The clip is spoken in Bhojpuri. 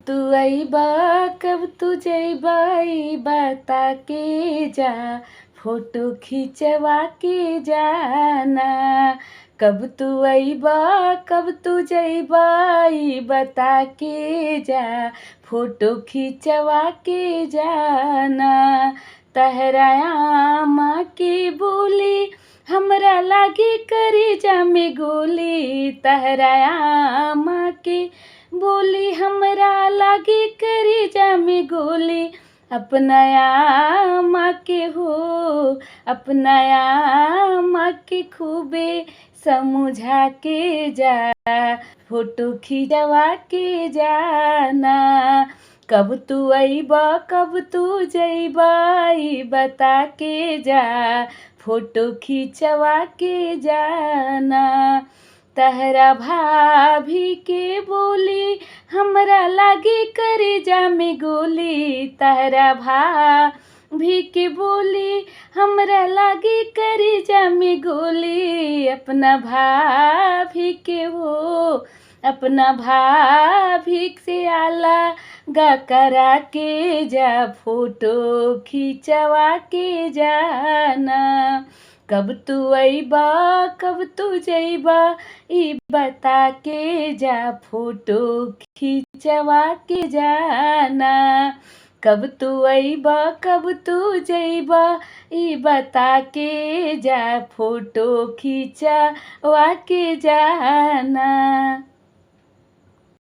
तू अइबा कब तू जइबा ई बता के जा, फोटो खिंचवा के जाना। कब तू अइबा कब तू जइबा ई बता के जा, फोटो खिंचवा के जाना। तहरा आमा के बोली हमरा लागे करेजा में गोली, तहरा आमा के बोली हमरा लागे करेजा में गोली। अपना आमा के हो, अपना आमा के खूबे समझा के जा, फोटो खिंचवा के जाना। कब तू अइबा कब तू जइबा ई बता के जा, फोटो खिंचवा के जाना। तहरा भाभी के बोली हमरा लागे करेजा में गोली, तहरा भाभी के बोली हमरा लागे करेजा में गोली। अपना भाभी के हो, अपना भाभी से आला गा करा के जा, फोटो खिंचवा के जाना। कब तू अइबा कब तू जइबा ई बता के जा, फोटो खिंचवा के जाना। कब तू अइबा कब तू जइबा ई बता के जा, फोटो खिंचवा के जाना।